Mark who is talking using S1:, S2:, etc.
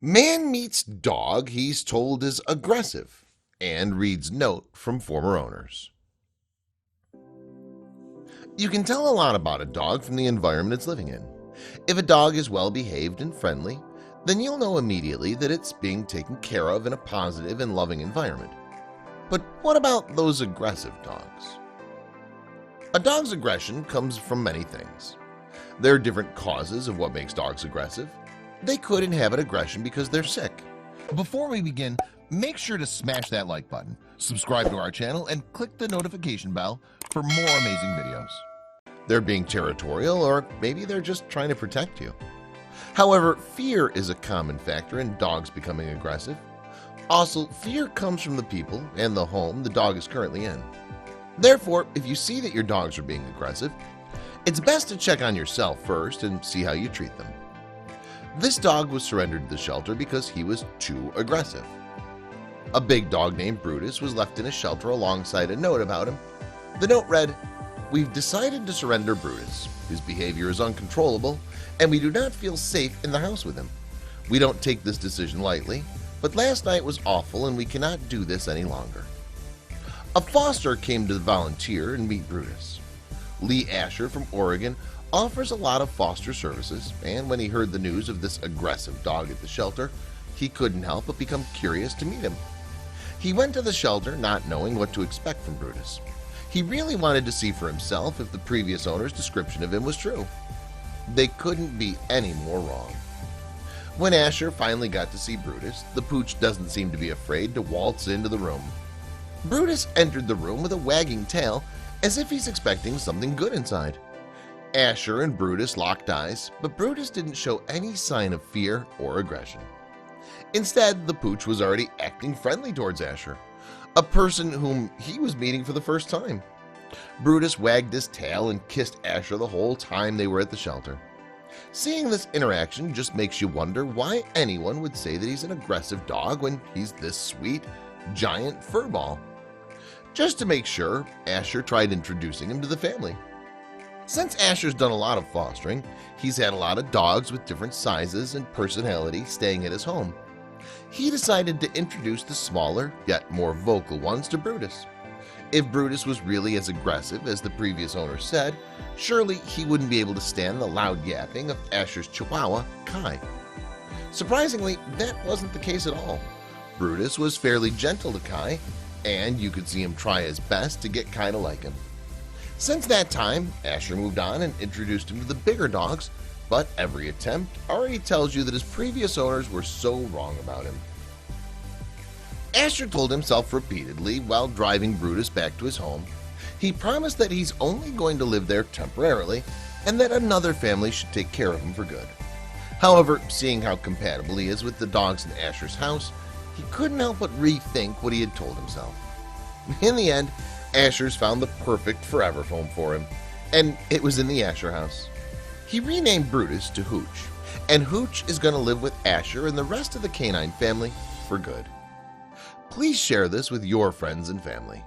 S1: Man meets dog he's told is aggressive and reads note from former owners. You can tell a lot about a dog from the environment it's living in. If a dog is well behaved and friendly, then you'll know immediately that it's being taken care of in a positive and loving environment. But what about those aggressive dogs? A dog's aggression comes from many things. There are different causes of what makes dogs aggressive. They could inhabit aggression because they're sick.
S2: Before we begin, make sure to smash that like button, subscribe to our channel, and click the notification bell for more amazing videos.
S1: They're being territorial, or maybe they're just trying to protect you. However, fear is a common factor in dogs becoming aggressive. Also, fear comes from the people and the home the dog is currently in. Therefore, if you see that your dogs are being aggressive, it's best to check on yourself first and see how you treat them. This dog was surrendered to the shelter because he was too aggressive. A big dog named Brutus was left in a shelter alongside a note about him. The note read, "We've decided to surrender Brutus. His behavior is uncontrollable, and we do not feel safe in the house with him. We don't take this decision lightly, but last night was awful and we cannot do this any longer." A foster came to volunteer and meet Brutus. Lee Asher from Oregon offers a lot of foster services, and when he heard the news of this aggressive dog at the shelter, he couldn't help but become curious to meet him. He went to the shelter not knowing what to expect from Brutus. He really wanted to see for himself if the previous owner's description of him was true. They couldn't be any more wrong. When Asher finally got to see Brutus, the pooch doesn't seem to be afraid to waltz into the room. Brutus entered the room with a wagging tail as if he's expecting something good inside. Asher and Brutus locked eyes, but Brutus didn't show any sign of fear or aggression. Instead, the pooch was already acting friendly towards Asher, a person whom he was meeting for the first time. Brutus wagged his tail and kissed Asher the whole time they were at the shelter. Seeing this interaction just makes you wonder why anyone would say that he's an aggressive dog when he's this sweet, giant furball. Just to make sure, Asher tried introducing him to the family. Since Asher's done a lot of fostering, he's had a lot of dogs with different sizes and personality staying at his home. He decided to introduce the smaller, yet more vocal ones to Brutus. If Brutus was really as aggressive as the previous owner said, surely he wouldn't be able to stand the loud yapping of Asher's Chihuahua, Kai. Surprisingly, that wasn't the case at all. Brutus was fairly gentle to Kai, and you could see him try his best to get Kai to like him. Since that time, Asher moved on and introduced him to the bigger dogs, but every attempt already tells you that his previous owners were so wrong about him. Asher told himself repeatedly while driving Brutus back to his home, he promised that he's only going to live there temporarily and that another family should take care of him for good. However, seeing how compatible he is with the dogs in Asher's house, he couldn't help but rethink what he had told himself. In the end, Asher's found the perfect forever home for him, and it was in the Asher house. He renamed Brutus to Hooch, and Hooch is going to live with Asher and the rest of the canine family for good. Please share this with your friends and family.